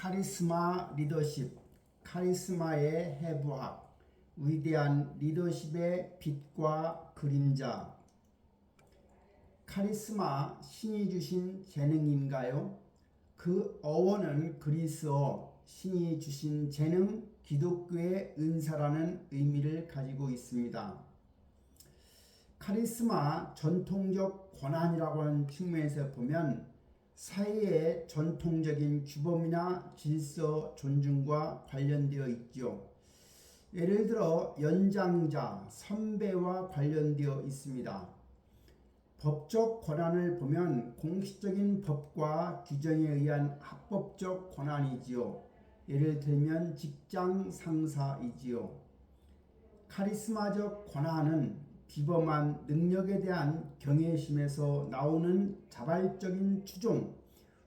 카리스마 리더십, 카리스마의 해부학, 위대한 리더십의 빛과 그림자. 카리스마, 신이 주신 재능인가요? 그 어원은 그리스어, 신이 주신 재능, 기독교의 은사라는 의미를 가지고 있습니다. 카리스마, 전통적 권한이라고 하는 측면에서 보면 사회의 전통적인 규범이나 질서 존중과 관련되어 있죠. 예를 들어 연장자, 선배와 관련되어 있습니다. 법적 권한을 보면 공식적인 법과 규정에 의한 합법적 권한이지요. 예를 들면 직장 상사이지요. 카리스마적 권한은 비범한 능력에 대한 경외심에서 나오는 자발적인 추종,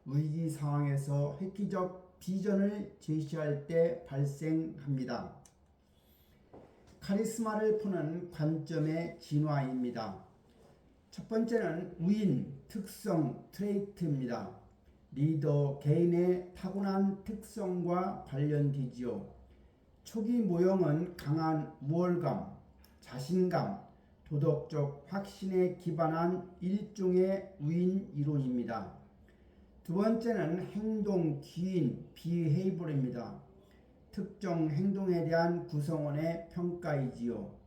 위기 상황에서 획기적 비전을 제시할 때 발생합니다. 카리스마를 푸는 관점의 진화입니다. 첫 번째는 우인, 특성, 트레이트입니다. 리더 개인의 타고난 특성과 관련되지요. 초기 모형은 강한 우월감, 자신감, 도덕적 확신에 기반한 일종의 우인 이론입니다. 두 번째는 행동, 기인, 비헤이버입니다. 특정 행동에 대한 구성원의 평가이지요.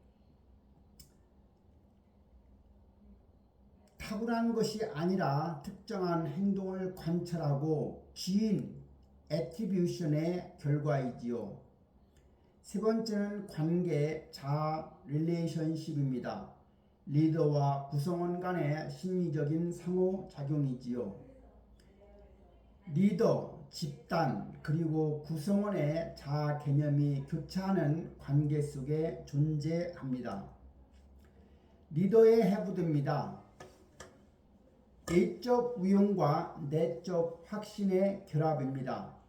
타고난 것이 아니라 특정한 행동을 관찰하고 기인, 애트리뷰션의 결과이지요. 세 번째는 관계, 자아, 릴레이션십입니다. 리더와 구성원 간의 심리적인 상호작용이지요. 리더, 집단, 그리고 구성원의 자아 개념이 교차하는 관계 속에 존재합니다. 리더의 해부입니다. 외적 위용과 내적 확신의 결합입니다.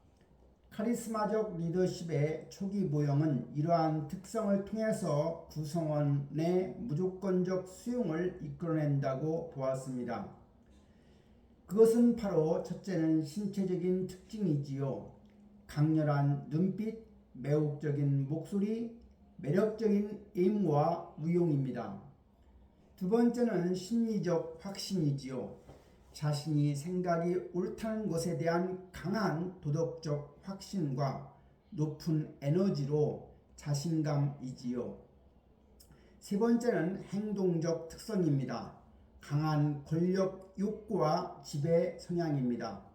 카리스마적 리더십의 초기 모형은 이러한 특성을 통해서 구성원의 무조건적 수용을 이끌어낸다고 보았습니다. 그것은 바로 첫째는 신체적인 특징이지요. 강렬한 눈빛, 매혹적인 목소리, 매력적인 외모와 위용입니다. 두 번째는 심리적 확신이지요. 자신이 생각이 옳다는 것에 대한 강한 도덕적 확신과 높은 에너지로 자신감이지요. 세 번째는 행동적 특성입니다. 강한 권력 욕구와 지배 성향입니다.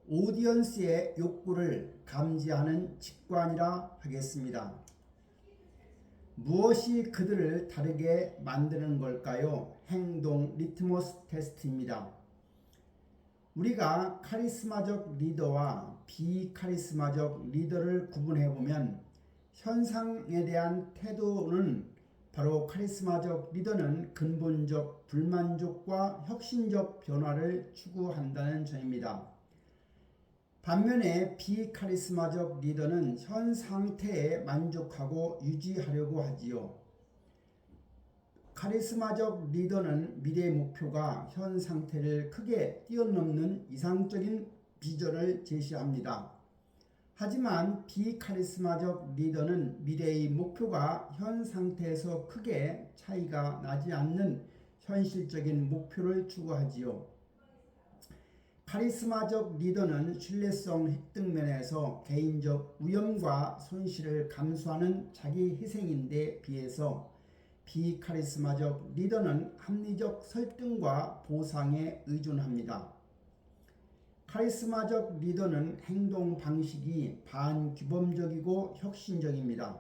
오디언스의 욕구를 감지하는 직관이라 하겠습니다. 무엇이 그들을 다르게 만드는 걸까요? 행동 리트머스 테스트입니다. 우리가 카리스마적 리더와 비카리스마적 리더를 구분해보면 현상에 대한 태도는 바로 카리스마적 리더는 근본적 불만족과 혁신적 변화를 추구한다는 점입니다. 반면에 비카리스마적 리더는 현 상태에 만족하고 유지하려고 하지요. 카리스마적 리더는 미래 목표가 현 상태를 크게 뛰어넘는 이상적인 비전을 제시합니다. 하지만 비카리스마적 리더는 미래의 목표가 현 상태에서 크게 차이가 나지 않는 현실적인 목표를 추구하지요. 카리스마적 리더는 신뢰성 획득 면에서 개인적 위험과 손실을 감수하는 자기 희생인데 비해서 비카리스마적 리더는 합리적 설득과 보상에 의존합니다. 카리스마적 리더는 행동 방식이 반규범적이고 혁신적입니다.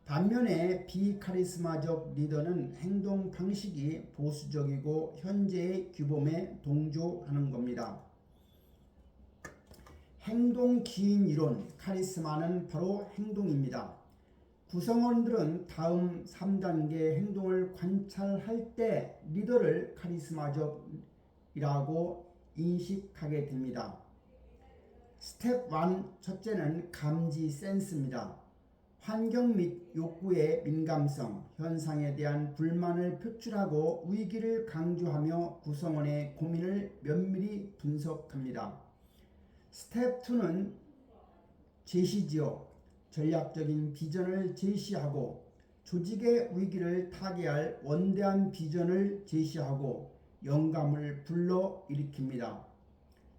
반면에 비카리스마적 리더는 행동 방식이 보수적이고 현재의 규범에 동조하는 겁니다. 행동 기인 이론, 카리스마는 바로 행동입니다. 구성원들은 다음 3단계 행동을 관찰할 때 리더를 카리스마적이라고 인식하게 됩니다. 스텝 1, 첫째는 감지 센스입니다. 환경 및 욕구의 민감성, 현상에 대한 불만을 표출하고 위기를 강조하며 구성원의 고민을 면밀히 분석합니다. 스텝 2는 제시지요. 전략적인 비전을 제시하고 조직의 위기를 타개할 원대한 비전을 제시하고 영감을 불러일으킵니다.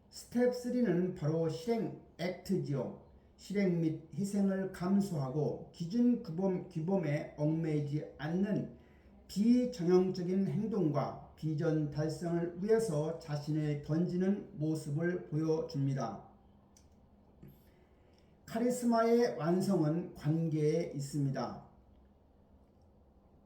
스텝 3는 바로 실행 액트지요. 실행 및 희생을 감수하고 기준 규범에 얽매이지 않는 비정형적인 행동과 비전 달성을 위해서 자신을 던지는 모습을 보여줍니다. 카리스마의 완성은 관계에 있습니다.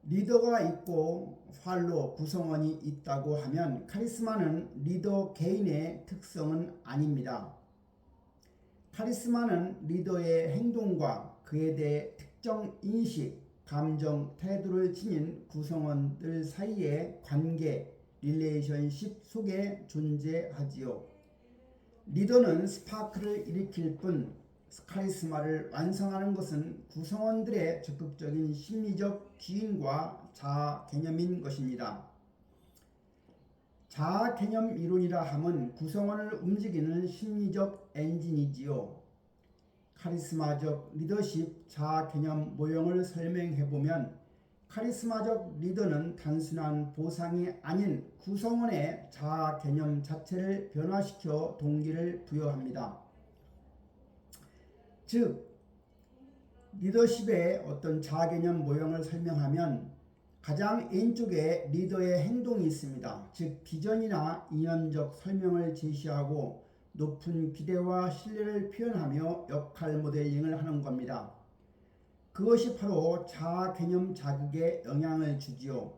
리더가 있고 팔로 구성원이 있다고 하면 카리스마는 리더 개인의 특성은 아닙니다. 카리스마는 리더의 행동과 그에 대해 특정 인식, 감정, 태도를 지닌 구성원들 사이의 관계, 릴레이션십 속에 존재하지요. 리더는 스파크를 일으킬 뿐 카리스마를 완성하는 것은 구성원들의 적극적인 심리적 기인과 자아 개념인 것입니다. 자아 개념 이론이라 함은 구성원을 움직이는 심리적 엔진이지요. 카리스마적 리더십 자아 개념 모형을 설명해보면 카리스마적 리더는 단순한 보상이 아닌 구성원의 자아 개념 자체를 변화시켜 동기를 부여합니다. 즉 리더십의 어떤 자아 개념 모형을 설명하면 가장 왼쪽에 리더의 행동이 있습니다. 즉 비전이나 이념적 설명을 제시하고 높은 기대와 신뢰를 표현하며 역할 모델링을 하는 겁니다. 그것이 바로 자아 개념 자극에 영향을 주지요.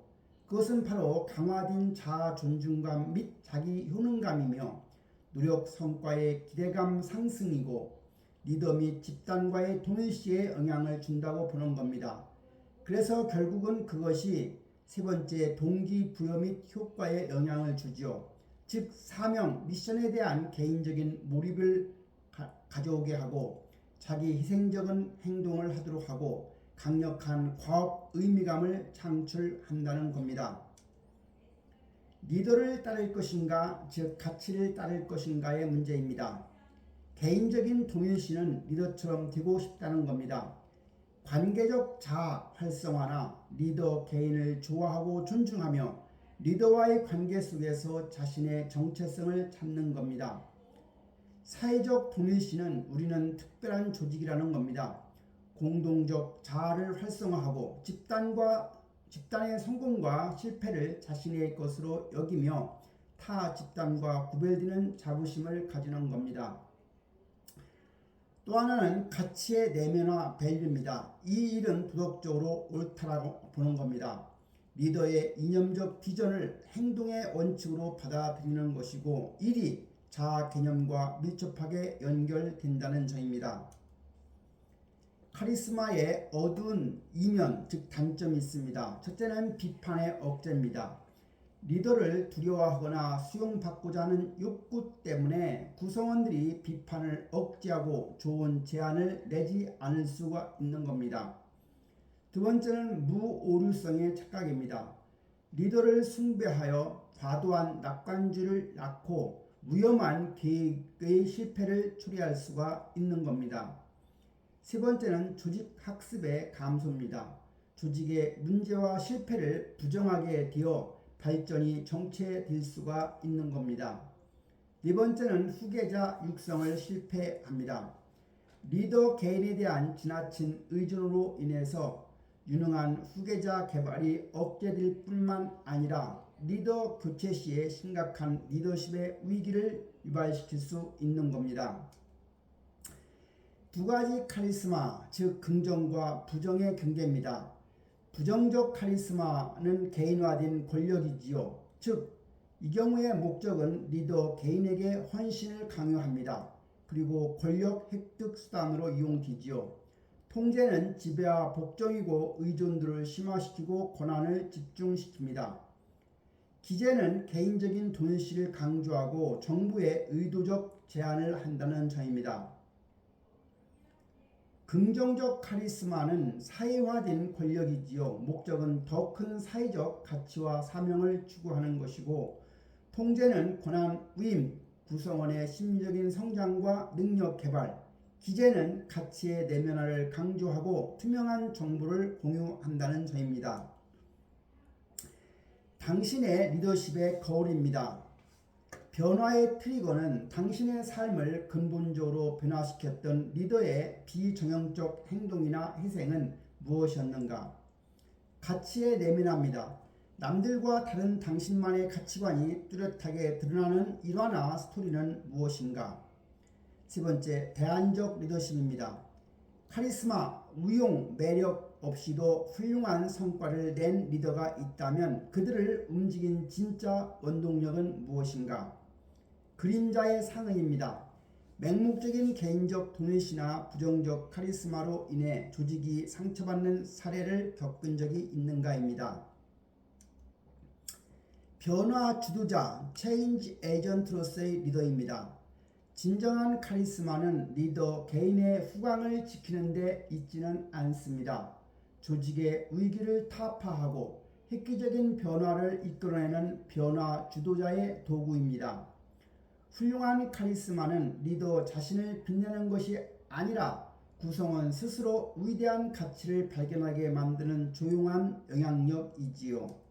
그것은 바로 강화된 자아 존중감 및 자기 효능감이며 노력 성과의 기대감 상승이고 리더 및 집단과의 동일시에 영향을 준다고 보는 겁니다. 그래서 결국은 그것이 세 번째 동기부여 및 효과에 영향을 주죠. 즉 사명, 미션에 대한 개인적인 몰입을 가져오게 하고 자기 희생적인 행동을 하도록 하고 강력한 과업 의미감을 창출한다는 겁니다. 리더를 따를 것인가, 즉 가치를 따를 것인가의 문제입니다. 개인적인 동일시는 리더처럼 되고 싶다는 겁니다. 관계적 자아 활성화나 리더 개인을 좋아하고 존중하며 리더와의 관계 속에서 자신의 정체성을 찾는 겁니다. 사회적 동일시는 우리는 특별한 조직이라는 겁니다. 공동적 자아를 활성화하고 집단의 성공과 실패를 자신의 것으로 여기며 타 집단과 구별되는 자부심을 가지는 겁니다. 또 하나는 가치의 내면화 밸류입니다. 이 일은 도덕적으로 옳다라고 보는 겁니다. 리더의 이념적 비전을 행동의 원칙으로 받아들이는 것이고 일이 자아 개념과 밀접하게 연결된다는 점입니다. 카리스마의 어두운 이면, 즉 단점이 있습니다. 첫째는 비판의 억제입니다. 리더를 두려워하거나 수용받고자 하는 욕구 때문에 구성원들이 비판을 억제하고 좋은 제안을 내지 않을 수가 있는 겁니다. 두 번째는 무오류성의 착각입니다. 리더를 숭배하여 과도한 낙관주의를 낳고 위험한 계획의 실패를 초래할 수가 있는 겁니다. 세 번째는 조직 학습의 감소입니다. 조직의 문제와 실패를 부정하게 되어 발전이 정체될 수가 있는 겁니다. 네 번째는 후계자 육성을 실패합니다. 리더 개인에 대한 지나친 의존으로 인해서 유능한 후계자 개발이 억제될 뿐만 아니라 리더 교체 시에 심각한 리더십의 위기를 유발시킬 수 있는 겁니다. 두 가지 카리스마, 즉 긍정과 부정의 경계입니다. 부정적 카리스마는 개인화된 권력이지요. 즉, 이 경우의 목적은 리더 개인에게 헌신을 강요합니다. 그리고 권력 획득 수단으로 이용되지요. 통제는 지배와 복종이고 의존도를 심화시키고 권한을 집중시킵니다. 기재는 개인적인 동일시를 강조하고 정부의 의도적 제한을 한다는 점입니다. 긍정적 카리스마는 사회화된 권력이지요. 목적은 더 큰 사회적 가치와 사명을 추구하는 것이고 통제는 권한 위임, 구성원의 심리적인 성장과 능력 개발, 기재는 가치의 내면화를 강조하고 투명한 정보를 공유한다는 점입니다. 당신의 리더십의 거울입니다. 변화의 트리거는 당신의 삶을 근본적으로 변화시켰던 리더의 비정형적 행동이나 희생은 무엇이었는가? 가치의 내면화입니다. 남들과 다른 당신만의 가치관이 뚜렷하게 드러나는 일화나 스토리는 무엇인가? 세 번째, 대안적 리더십입니다. 카리스마, 우용, 매력 없이도 훌륭한 성과를 낸 리더가 있다면 그들을 움직인 진짜 원동력은 무엇인가? 그림자의 상응입니다. 맹목적인 개인적 도넷이나 부정적 카리스마로 인해 조직이 상처받는 사례를 겪은 적이 있는가입니다. 변화 주도자, 체인지 에이전트로서의 리더입니다. 진정한 카리스마는 리더 개인의 후광을 지키는 데 있지는 않습니다. 조직의 위기를 타파하고 획기적인 변화를 이끌어내는 변화 주도자의 도구입니다. 훌륭한 카리스마는 리더 자신을 빛내는 것이 아니라 구성원 스스로 위대한 가치를 발견하게 만드는 조용한 영향력이지요.